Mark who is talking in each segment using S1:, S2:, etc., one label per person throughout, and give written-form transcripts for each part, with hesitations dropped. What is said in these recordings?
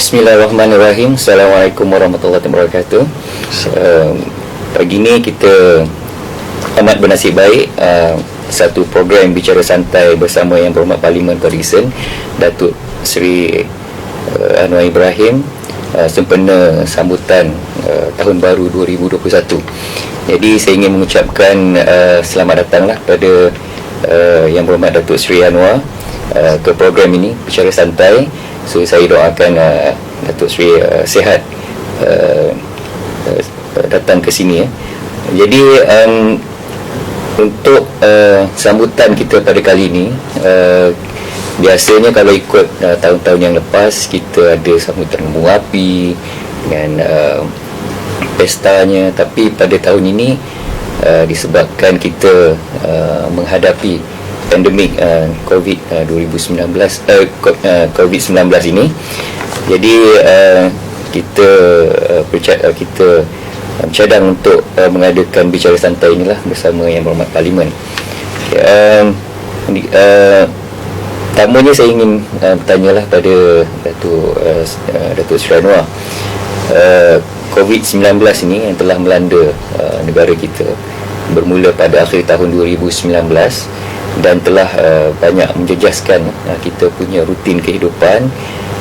S1: Bismillahirrahmanirrahim. Assalamualaikum warahmatullahi wabarakatuh. Pagi ni kita amat bernasib baik, satu program bicara santai bersama Yang Berhormat Parlimen Ferguson Datuk Seri Anwar Ibrahim sempena sambutan tahun baru 2021. Jadi saya ingin mengucapkan selamat datanglah pada Yang Berhormat Datuk Seri Anwar ke program ini bicara santai. So saya doakan Datuk Seri sihat datang ke sini. Jadi untuk sambutan kita pada kali ini, biasanya kalau ikut tahun-tahun yang lepas, kita ada sambutan bunga api dengan pestanya. Tapi pada tahun ini disebabkan kita menghadapi pandemik COVID-19 ini, jadi kita bercadang untuk mengadakan bicara santai inilah bersama Yang Berhormat Parlimen. Pertamanya saya ingin bertanyalah pada Datuk Seri Anwar, COVID-19 ini yang telah melanda negara kita bermula pada akhir tahun 2019 dan telah banyak menjejaskan kita punya rutin kehidupan,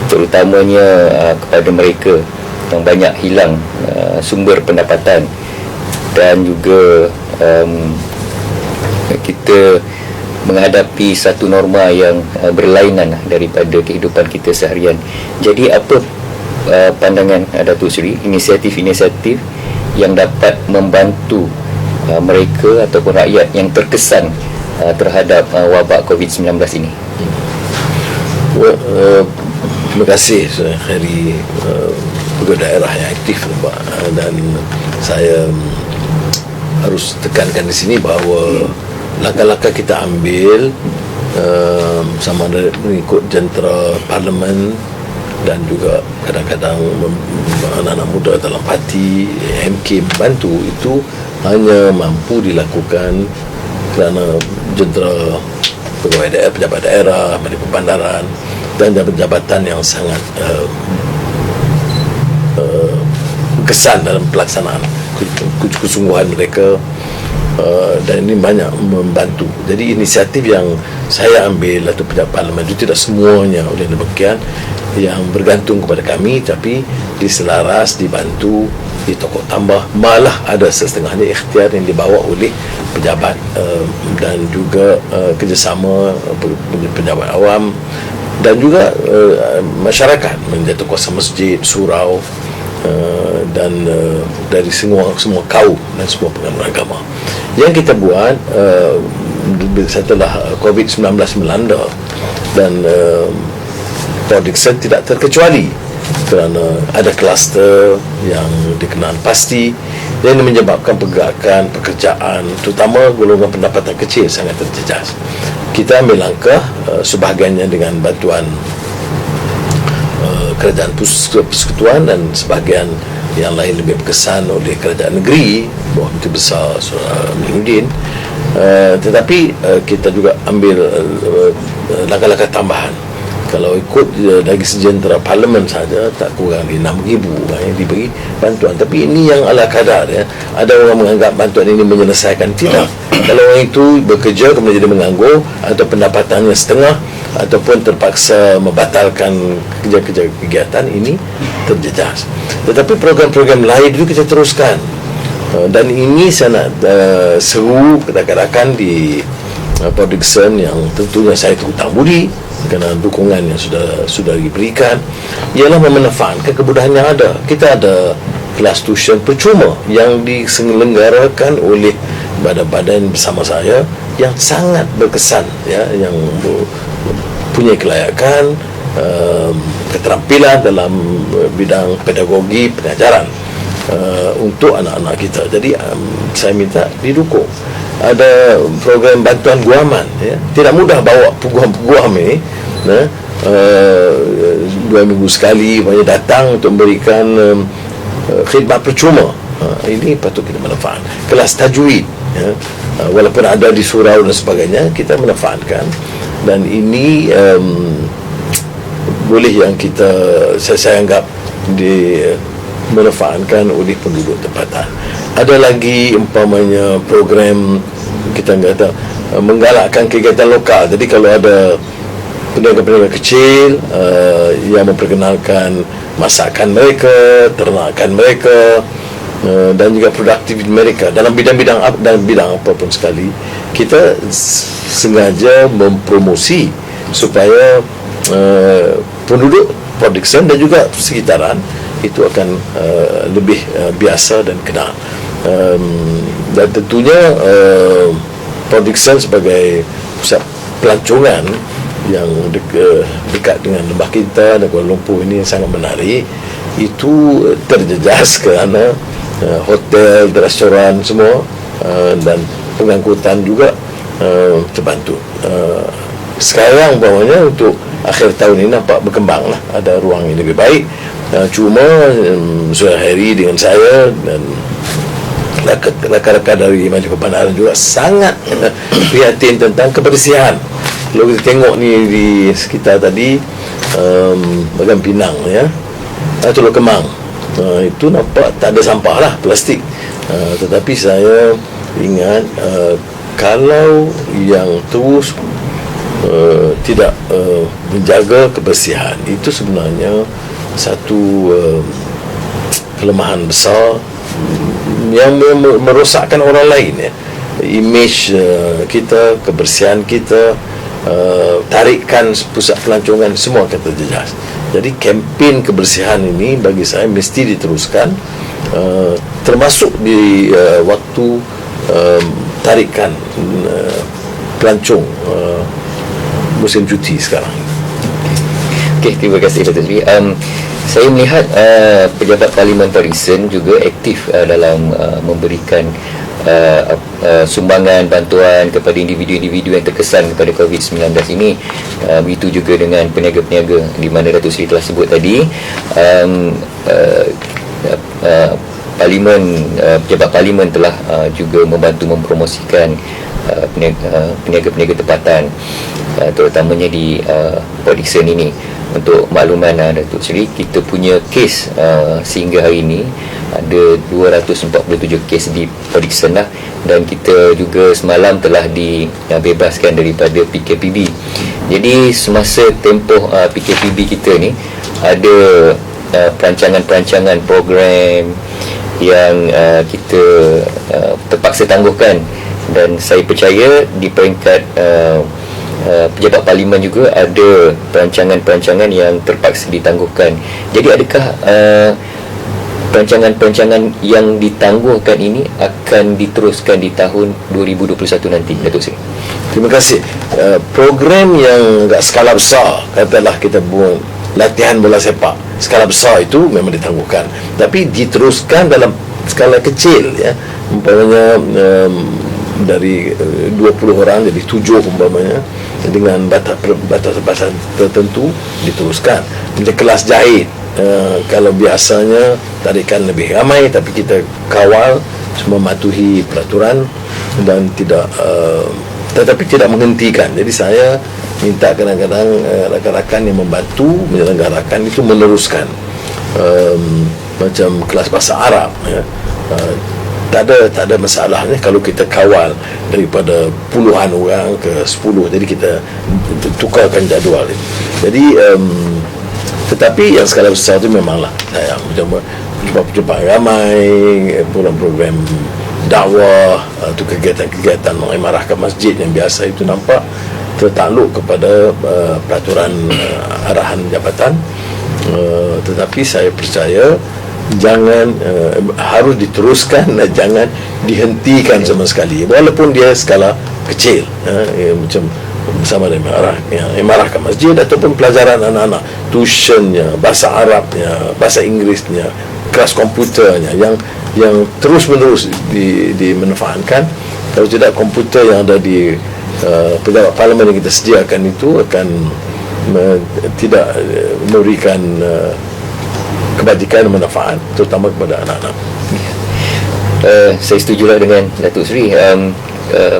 S1: terutamanya kepada mereka yang banyak hilang sumber pendapatan, dan juga kita menghadapi satu norma yang berlainan daripada kehidupan kita seharian. Jadi apa pandangan Datuk Seri, inisiatif-inisiatif yang dapat membantu mereka ataupun rakyat yang terkesan terhadap wabak COVID-19 ini?
S2: Terima kasih Khairi, pegawai daerah yang aktif, dan saya harus tekankan di sini bahawa langkah-langkah kita ambil sama ada mengikut jentera parlimen dan juga kadang-kadang anak-anak muda dalam parti MK membantu, itu hanya mampu dilakukan kerana jentera pegawai daerah, pejabat daerah, menteri perbandaran dan jabatan yang sangat berkesan dalam pelaksanaan kesungguhan mereka, dan ini banyak membantu. Jadi inisiatif yang saya ambil atau pejabat parlimen itu tidak semuanya oleh demikian yang bergantung kepada kami, tapi diselaras, dibantu, ditokok tambah, malah ada setengahnya ikhtiar yang dibawa oleh pejabat dan juga kerjasama pejabat awam dan juga masyarakat, menjadi kuasa masjid, surau, dan dari semua kaum dan semua pengamal agama. Yang kita buat setelah COVID-19 melanda, dan Ferguson tidak terkecuali kerana ada kluster yang dikenal pasti, dan ini menyebabkan pergerakan pekerjaan terutama golongan pendapatan kecil sangat terjejas. Kita ambil langkah, sebahagiannya dengan bantuan kerajaan persekutuan dan sebahagian yang lain lebih berkesan oleh kerajaan negeri bawah Menteri Besar Aminuddin. Tetapi kita juga ambil langkah-langkah tambahan. Kalau ikut dari sejentera parlimen saja, tak kurang dari 6,000 yang diberi bantuan. Tapi ini yang ala kadar, ya. Ada orang menganggap bantuan ini menyelesaikan. Tidak. Kalau orang itu bekerja kemudian jadi menganggur, atau pendapatannya setengah, ataupun terpaksa membatalkan kerja-kerja kegiatan, ini terjejas. Tetapi program-program lain itu kita teruskan. Dan ini saya nak seru katakan di Ferguson, yang tentunya saya terhutang budi kerana dukungan yang sudah diberikan, ialah memanfaatkan kemudahan yang ada. Kita ada kelas tuition percuma yang diselenggarakan oleh badan-badan bersama saya yang sangat berkesan, ya, yang punya kelayakan, keterampilan dalam bidang pedagogi pengajaran untuk anak-anak kita. Jadi saya minta didukung. Ada program bantuan guaman, ya. Tidak mudah bawa peguam ini, 2 minggu sekali banyak datang untuk memberikan khidmat percuma. Ini patut kita manfaat. Kelas tajwid, ya, walaupun ada di surau dan sebagainya, kita manfaatkan. Dan ini boleh yang saya anggap dimanfaatkan oleh penduduk tempatan. Ada lagi umpamanya program kita kata menggalakkan kegiatan lokal. Jadi kalau ada peniaga-peniaga kecil yang memperkenalkan masakan mereka, ternakan mereka, dan juga produktiviti mereka dalam bidang-bidang apapun sekali, kita sengaja mempromosi supaya penduduk Port Dickson dan juga sekitaran itu akan lebih biasa dan kenal. Dan tentunya Port Dickson sebagai pusat pelancongan yang dekat dengan Lembah Kintan dan Kuala Lumpur ini sangat menarik, itu terjejas kerana hotel, restoran semua, dan pengangkutan juga terbantu. Sekarang umpamanya untuk akhir tahun ini nampak berkembang lah, ada ruang yang lebih baik. Cuma Saudara Harry dengan saya dan rakan-rakan dari Majlis Perbandaran juga sangat prihatin tentang kebersihan. Kalau kita tengok ni di sekitar tadi, Bagan Pinang ya, Teluk Kemang, itu nampak tak ada sampah lah, plastik. Tetapi saya ingat kalau yang terus tidak menjaga kebersihan, itu sebenarnya satu kelemahan besar yang merosakkan orang lain ya. Image kita, kebersihan kita, tarikan pusat pelancongan semua akan terjejas. Jadi kempen kebersihan ini bagi saya mesti diteruskan, termasuk di waktu tarikan pelancong musim cuti sekarang.
S1: Okey, terima kasih Datuk Seri. Saya melihat pejabat Parlimen Port Dickson juga aktif dalam memberikan sumbangan bantuan kepada individu-individu yang terkesan kepada COVID-19 ini. Begitu juga dengan peniaga-peniaga di mana Datuk Seri telah sebut tadi. Pejabat Parlimen telah juga membantu mempromosikan peniaga-peniaga tempatan, terutamanya di Port Dickson ini. Untuk makluman Datuk Seri, kita punya kes sehingga hari ini ada 247 kes di Port Dickson lah, dan kita juga semalam telah dibebaskan daripada PKPB. Jadi semasa tempoh PKPB kita ni ada perancangan-perancangan program yang kita terpaksa tangguhkan, dan saya percaya di peringkat pejabat Parlimen juga ada perancangan-perancangan yang terpaksa ditangguhkan. Jadi adakah perancangan-perancangan yang ditangguhkan ini akan diteruskan di tahun 2021 nanti, Datuk Seri?
S2: Terima kasih. Program yang agak skala besar, katalah kita buat latihan bola sepak, skala besar itu memang ditangguhkan, tapi diteruskan dalam skala kecil ya. Umpamanya dari 20 orang jadi 7 umpamanya, dengan batas-batasan tertentu diteruskan. Macam kelas jahit, kalau biasanya tarikan lebih ramai, tapi kita kawal semua mematuhi peraturan dan tetapi tidak menghentikan. Jadi saya minta kadang-kadang rakan-rakan yang membantu menyelenggarakan itu meneruskan, macam kelas bahasa Arab ya. Tak ada masalahnya kalau kita kawal daripada puluhan orang ke 10, jadi kita tukarkan jadual ini. Jadi tetapi yang skala besar itu memanglah saya mencoba perjumpaan ramai, program dakwah, itu kegiatan-kegiatan mengimarahkan masjid yang biasa itu nampak tertakluk kepada peraturan arahan jabatan. Tetapi saya percaya jangan harus diteruskan dan jangan dihentikan sama sekali, walaupun dia skala kecil macam bersama dengan imarahkan masjid ataupun pelajaran anak-anak, tuitionnya, bahasa Arabnya, bahasa Inggerisnya, kelas komputernya yang terus-menerus dimanfaatkan. Kalau tidak, komputer yang ada di pejabat Parlimen yang kita sediakan itu akan tidak memberikan kebajikan dan manfaat, terutama kepada anak-anak.
S1: Saya setujulah dengan Datuk Seri.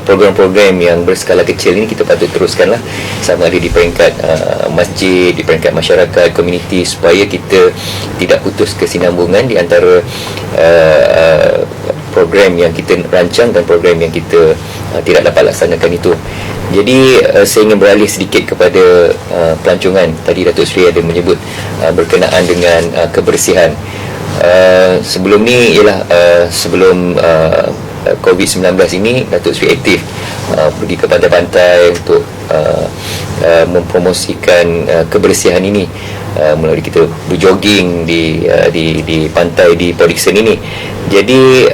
S1: program-program yang berskala kecil ini kita patut teruskanlah, sama ada di peringkat masjid, di peringkat masyarakat, komuniti, supaya kita tidak putus kesinambungan di antara program yang kita rancang dan program yang kita tidak dapat laksanakan itu. Jadi saya ingin beralih sedikit kepada pelancongan. Tadi Datuk Seri ada menyebut berkenaan dengan kebersihan. Sebelum ni ialah sebelum COVID-19 ini, Datuk Seri aktif pergi ke pantai-pantai untuk mempromosikan kebersihan ini, melalui kita berjoging di pantai di Port Dickson ini. Jadi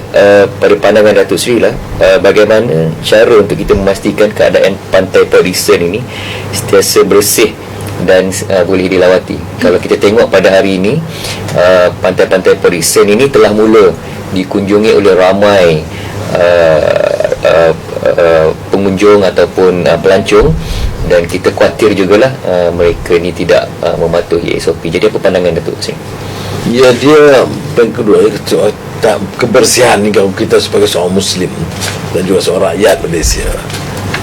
S1: pada pandangan Datuk Seri lah, bagaimana cara untuk kita memastikan keadaan pantai Port Dickson ini sentiasa bersih dan boleh dilawati. Kalau kita tengok pada hari ini, pantai-pantai Port Dickson ini telah mula dikunjungi oleh ramai pengunjung ataupun pelancong, dan kita khawatir jugalah mereka ni tidak mematuhi SOP. Jadi apa pandangan Datuk Seri?
S2: Ya, dia yang kedua, kebersihan ni, kalau kita sebagai seorang Muslim dan juga seorang rakyat Malaysia,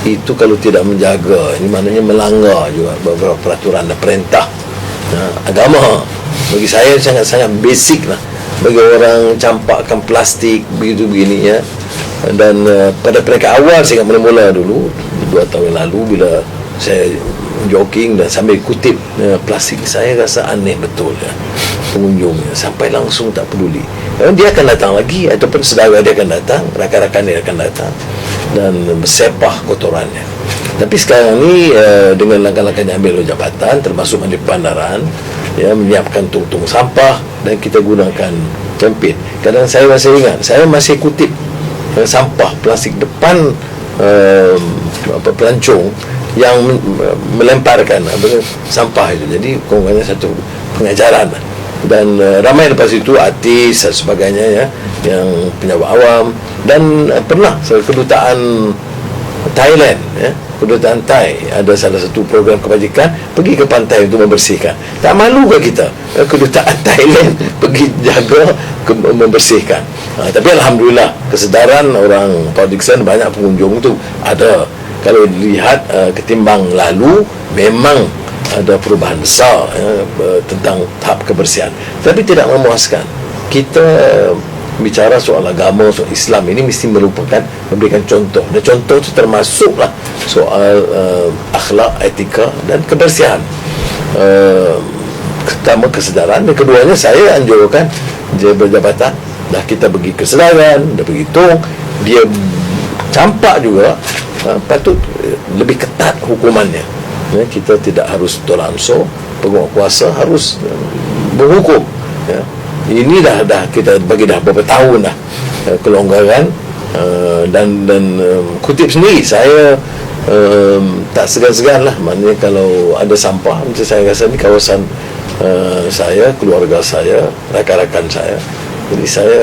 S2: itu kalau tidak menjaga, ini maknanya melanggar juga beberapa peraturan dan perintah agama. Bagi saya sangat-sangat basic lah. Bagi orang campakkan plastik begitu begini ya. Dan pada peringkat awal saya ingat mula-mula dulu 2 tahun lalu, bila saya jogging dan sambil kutip plastik, saya rasa aneh betul ya, pengunjungnya sampai langsung tak peduli. Dia akan datang lagi, ataupun saudara dia akan datang, rakan-rakan dia akan datang dan bersepah kotorannya. Tapi sekarang ni dengan langkah-langkah yang diambil oleh jabatan, termasuk Menteri Bandaran ya, menyiapkan tong-tong sampah, dan kita gunakan kempen. Kadang saya masih ingat, saya masih kutip sampah plastik depan pelancong yang melemparkan sampah itu. Jadi kononnya satu pengajaran. Dan ramai lepas itu artis dan sebagainya ya, yang pejabat awam. Dan pernah kedutaan Thailand ya, kedutaan Thai ada salah satu program kebajikan pergi ke pantai untuk membersihkan. Tak malu ke kita kedutaan Thailand pergi jaga membersihkan? Tapi alhamdulillah, kesedaran orang Port Dickson, banyak pengunjung tu ada. Kalau dilihat ketimbang lalu, memang ada perubahan besar tentang tahap kebersihan. Tapi tidak memuaskan. Kita bicara soal agama, soal Islam ini mesti merupakan memberikan contoh. Dan contoh itu termasuklah soal akhlak, etika dan kebersihan. Pertama kesedaran, dan keduanya saya anjurkan dia berjabatan. Dah kita bagi kesedaran, dah bagi tong, dia campak juga, patut lebih ketat hukumannya. Kita tidak harus tolanso, penguasa harus berhukum ya. Ini dah kita bagi dah beberapa tahun dah kelonggaran, dan kutip sendiri saya tak segan-segan lah. Maknanya kalau ada sampah, macam saya rasa ni kawasan saya, keluarga saya, rakan-rakan saya, jadi saya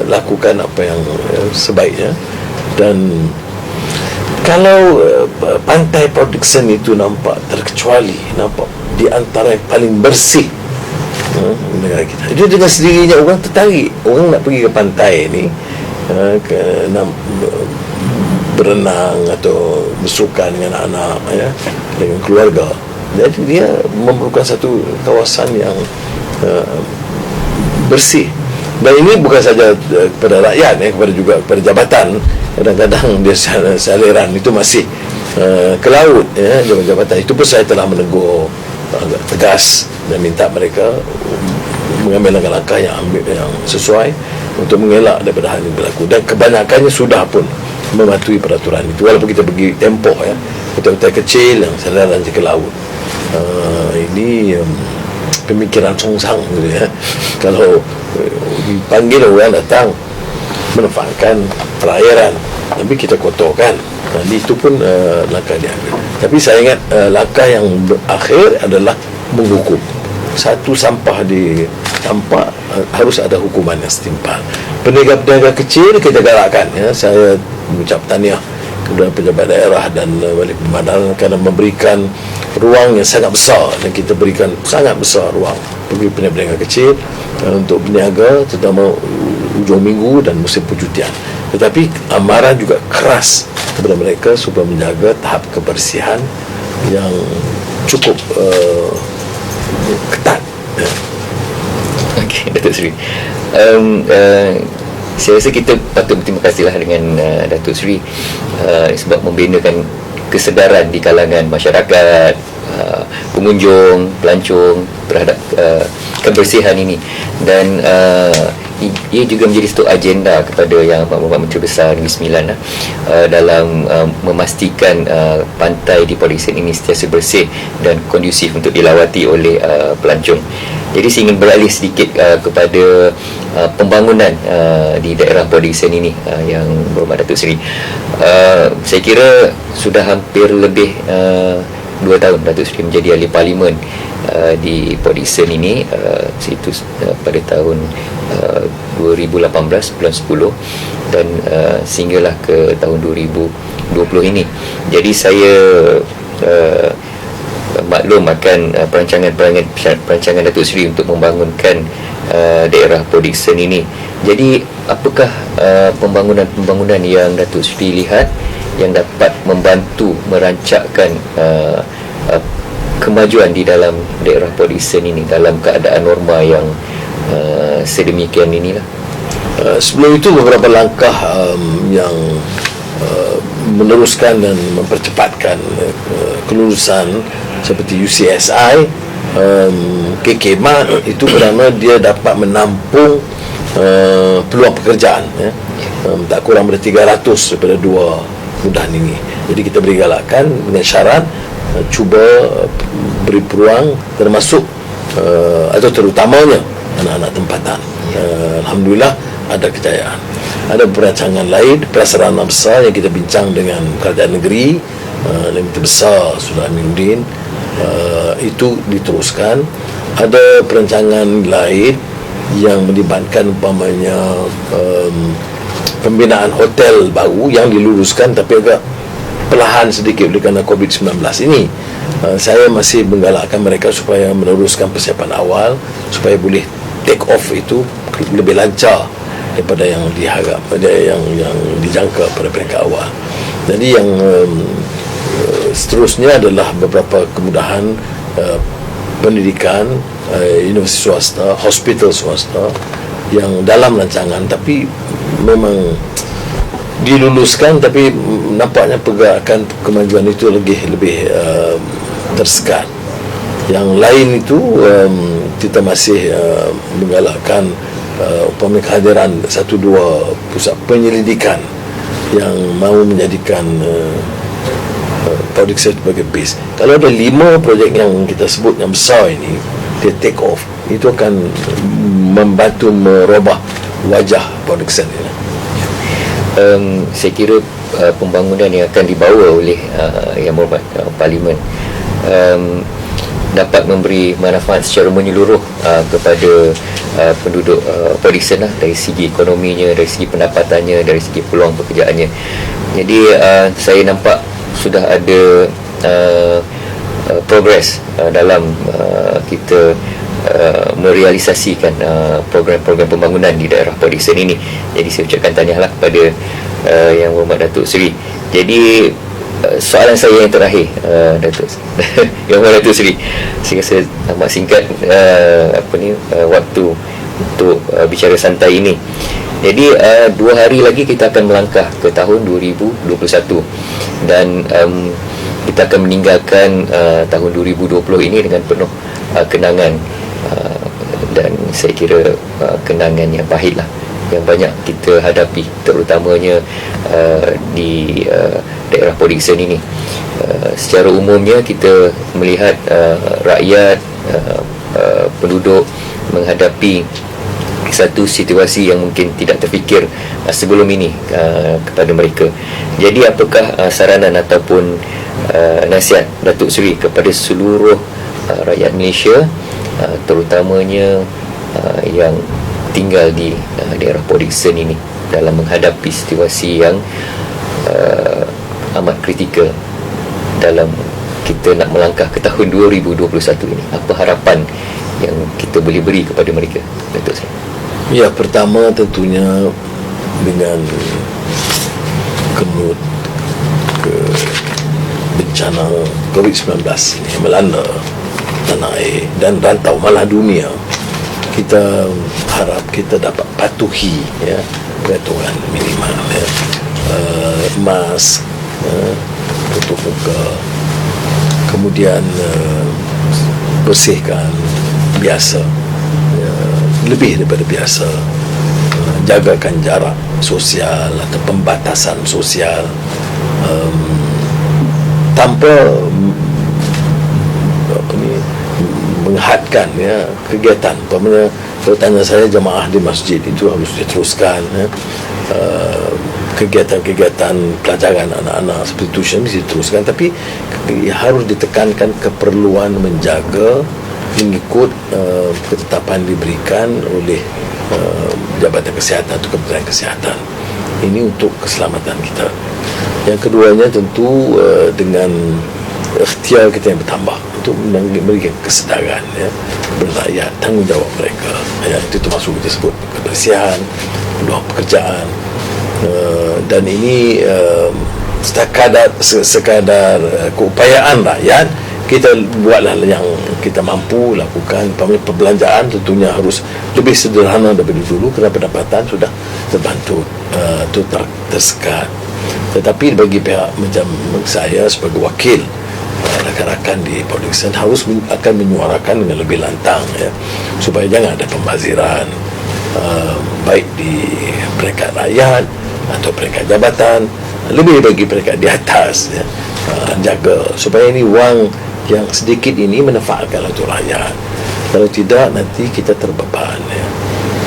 S2: lakukan apa yang sebaiknya. Dan kalau pantai Port Dickson itu nampak terkecuali, nampak di antara yang paling bersih negara kita. Itu dengan sendirinya orang tertarik, orang nak pergi ke pantai ni, nak berenang atau bersukan dengan anak ya, dengan keluarga. Jadi dia memerlukan satu kawasan yang bersih. Dan ini bukan saja kepada rakyat ya, kepada juga kepada jabatan. Kadang-kadang dia saliran itu masih ke laut ya, jabatan itu pun saya telah menegur agak tegas dan minta mereka mengambil langkah-langkah yang sesuai untuk mengelak daripada hal yang berlaku. Dan kebanyakannya sudah pun mematuhi peraturan itu, walaupun kita pergi tempoh ya, hotel-hotel kecil yang saliran ke laut. Ini pemikiran songsang gitu ya. Kalau dipanggil orang datang memanfaatkan perairan, tapi kita kotorkan, itu pun langkah diambil. Tapi saya ingat langkah yang berakhir adalah menghukum. Satu sampah di tampak harus ada hukuman yang setimpal. Peniaga-peniaga kecil kita galakkan ya. Saya mengucap tahniah kepada pejabat daerah dan wali pemandangan kerana memberikan ruang yang sangat besar, dan kita berikan sangat besar ruang bagi peniaga kecil untuk berniaga, terutama hujung minggu dan musim percutian. Tetapi amaran juga keras kepada mereka supaya menjaga tahap kebersihan yang cukup ketat.
S1: Okey, Datuk Seri. Saya rasa kita patut berterima kasihlah dengan Datuk Seri sebab membinakan kesedaran di kalangan masyarakat, pengunjung, pelancong terhadap kebersihan ini, dan ia juga menjadi satu agenda kepada Yang Amat Menteri Besar Negeri Sembilan dalam memastikan pantai di Port Dickson ini sentiasa bersih dan kondusif untuk dilawati oleh pelancong. Jadi saya ingin beralih sedikit kepada pembangunan di daerah Port Dickson ini, Yang Berhormat Datuk Seri. Saya kira sudah hampir lebih 2 tahun Datuk Seri menjadi ahli parlimen di Port Dickson ini, itu pada tahun 2018 bulan 10 dan sehinggalah ke tahun 2020 ini. Jadi saya maklum akan perancangan Datuk Seri untuk membangunkan daerah Port Dickson ini. Jadi apakah pembangunan yang Datuk Seri lihat yang dapat membantu merancakkan kemajuan di dalam daerah Port Dickson ini dalam keadaan norma yang sedemikian inilah?
S2: Sebelum itu beberapa langkah yang meneruskan dan mempercepatkan kelulusan seperti UCSI, KKMAT, itu kerana dia dapat menampung peluang pekerjaan, tak kurang daripada 300 daripada 2 mudahan ini. Jadi kita beri galakan dengan syarat cuba beri peluang, termasuk atau terutamanya anak-anak tempatan. Alhamdulillah ada kejayaan. Ada perancangan lain, prasarana besar yang kita bincang dengan kerajaan negeri, Yang Besar Sultan Aminuddin, itu diteruskan. Ada perancangan lain yang melibatkan umpamanya pembinaan hotel baru yang diluluskan tapi agak perlahan sedikit oleh kerana COVID-19 ini. Saya masih menggalakkan mereka supaya meneruskan persiapan awal supaya boleh take off itu lebih lancar daripada yang diharap, pada yang dijangka pada peringkat awal. Jadi yang seterusnya adalah beberapa kemudahan pendidikan, universiti swasta, hospital swasta yang dalam rancangan tapi memang diluluskan, tapi nampaknya pergerakan kemajuan itu lebih tersekat. Yang lain itu kita masih menggalakkan umpamanya kehadiran 1-2 pusat penyelidikan yang mahu menjadikan Port Dickson sebagai base. Kalau ada 5 projek yang kita sebut yang besar ini, dia take off, itu akan membantu merubah wajah Port Dickson ini.
S1: Saya kira pembangunan yang akan dibawa oleh Yang Berhormat Parlimen dapat memberi manfaat secara menyeluruh kepada penduduk Port Dickson dari segi ekonominya, dari segi pendapatannya, dari segi peluang pekerjaannya. Jadi saya nampak sudah ada progres dalam kita merealisasikan program-program pembangunan di daerah Port Dickson ini. Jadi saya ucapkan tahniahlah kepada Yang Berhormat Datuk Seri. Jadi soalan saya yang terakhir, Yang Berhormat Datuk Seri, saya rasa amat singkat waktu untuk bicara santai ini. Jadi 2 hari lagi kita akan melangkah ke tahun 2021 dan kita akan meninggalkan tahun 2020 ini dengan penuh kenangan, dan saya kira kenangan yang pahit lah yang banyak kita hadapi, terutamanya di daerah Port Dickson ini. Secara umumnya kita melihat rakyat, penduduk menghadapi satu situasi yang mungkin tidak terfikir sebelum ini kepada mereka. Jadi apakah saranan ataupun nasihat Datuk Seri kepada seluruh rakyat Malaysia, terutamanya yang tinggal di daerah Port Dickson ini dalam menghadapi situasi yang amat kritikal dalam kita nak melangkah ke tahun 2021 ini? Apa harapan yang kita boleh beri kepada mereka, Datuk Seri?
S2: Ya, pertama tentunya dengan bencana COVID-19 ini melanda tanah air dan rantau malah dunia, kita harap kita dapat patuhi peraturan minimal mask, tutup muka, kemudian bersihkan biasa, lebih daripada biasa, jagakan jarak sosial atau pembatasan sosial, tanpa menghadkan kegiatan. Umpamanya kalau tanya saya, jemaah di masjid itu harus diteruskan, kegiatan-kegiatan pelajaran anak-anak seperti tuition mesti diteruskan, tapi harus ditekankan keperluan menjaga mengikut ketetapan diberikan oleh Jabatan Kesihatan atau Kementerian Kesihatan. Ini untuk keselamatan kita. Yang keduanya tentu dengan ikhtiar kita yang bertambah untuk memberikan kesedaran berakyat, tanggungjawab mereka, itu termasuk kita sebut kebersihan, peluang pekerjaan, dan ini sekadar keupayaan rakyat. Kita buatlah yang kita mampu lakukan. Perbelanjaan tentunya harus lebih sederhana daripada dulu kerana pendapatan sudah terbantu atau tersekat. Tetapi bagi pihak macam saya sebagai wakil rakan-rakan di production harus akan menyuarakan dengan lebih lantang supaya jangan ada pembaziran, baik di peringkat rakyat atau peringkat jabatan, lebih bagi peringkat di atas jaga supaya ini wang yang sedikit ini manfaatkan untuk rakyat. Kalau tidak, nanti kita terbeban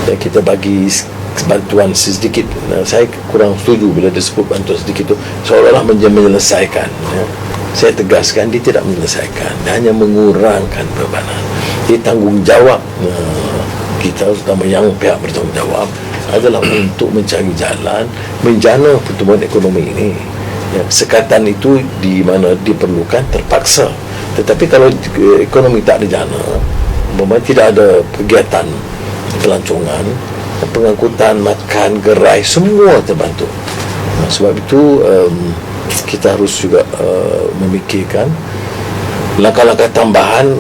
S2: dan kita bagi bantuan sedikit. Saya kurang setuju bila disebut bantuan sedikit itu seolah-olah menyelesaikan. Saya tegaskan, dia tidak menyelesaikan, dia hanya mengurangkan bebanan. Dia tanggungjawab kita, terutama yang pihak bertanggungjawab, adalah untuk mencari jalan menjana pertumbuhan ekonomi ini. Sekatan itu di mana diperlukan terpaksa. Tetapi kalau ekonomi tak dijana, memang tidak ada kegiatan pelancongan, pengangkutan, makan, gerai, semua terbantu. Sebab itu kita harus juga memikirkan langkah-langkah tambahan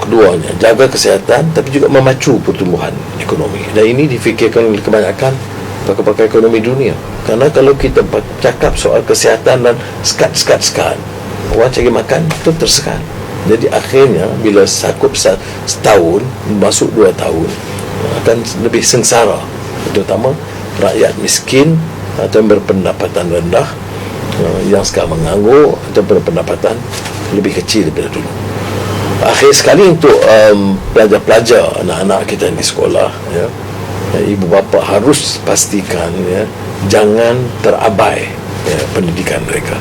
S2: keduanya, jaga kesihatan tapi juga memacu pertumbuhan ekonomi. Dan ini difikirkan oleh kebanyakan pakar-pakar ekonomi dunia. Karena kalau kita cakap soal kesihatan dan sekat, orang cari makan itu tersekat. Jadi akhirnya bila sakup setahun masuk 2 tahun akan lebih sengsara, terutama rakyat miskin atau yang berpendapatan rendah, yang sekarang menganggur atau berpendapatan lebih kecil daripada dulu. Akhir sekali untuk pelajar-pelajar, anak-anak kita di sekolah, ibu bapa harus pastikan jangan terabai pendidikan mereka.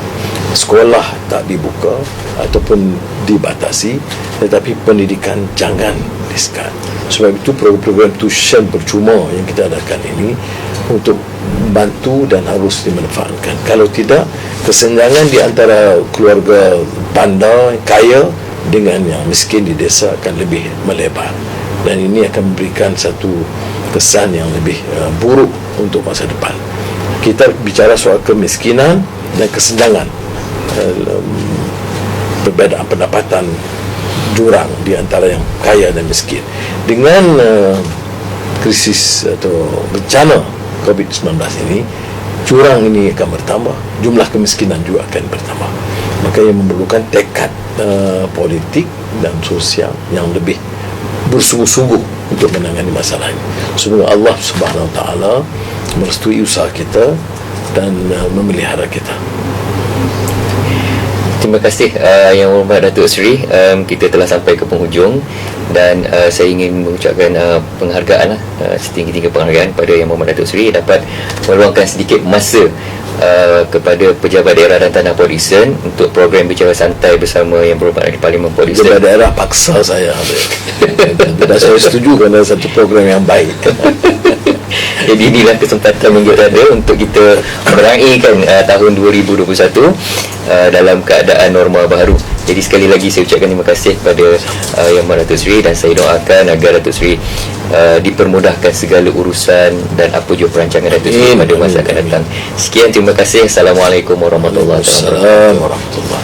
S2: Sekolah tak dibuka ataupun dibatasi, tetapi pendidikan jangan disekat. Sebab itu program-program tuition percuma yang kita adakan ini untuk bantu dan harus dimanfaatkan. Kalau tidak, kesenjangan di antara keluarga pandai kaya dengan yang miskin di desa akan lebih melebar, dan ini akan memberikan satu kesan yang lebih buruk untuk masa depan. Kita bicara soal kemiskinan dan kesenjangan, perbezaan pendapatan jurang di antara yang kaya dan miskin. Dengan krisis atau bencana COVID-19 ini, jurang ini akan bertambah, jumlah kemiskinan juga akan bertambah. Maka yang memerlukan tekad politik dan sosial yang lebih bersungguh-sungguh untuk menangani masalah ini. Semoga Allah Subhanahu Wa Taala merestui usaha kita dan memelihara kita.
S1: Terima kasih Yang Hormat Datuk Seri. Kita telah sampai ke penghujung dan saya ingin mengucapkan penghargaan, setinggi-tinggi penghargaan kepada Yang Hormat Datuk Seri dapat meluangkan sedikit masa kepada pejabat daerah dan tanah Port Dickson untuk program bicara santai bersama Yang Berhormat di Parlimen Port Dickson.
S2: Pejabat daerah paksa saya. Dan saya setuju kerana satu program yang baik.
S1: Jadi inilah kesempatan yang kita ada untuk kita meraihkan tahun 2021 dalam keadaan normal baru. Jadi sekali lagi saya ucapkan terima kasih kepada Yang Berhormat Datuk Seri, dan saya doakan agar Datuk Seri dipermudahkan segala urusan dan apa jua perancangan Datuk Seri pada masa akan datang. Sekian, terima kasih. Assalamualaikum warahmatullahi wabarakatuh.
S2: Assalamualaikum warahmatullahi wabarakatuh.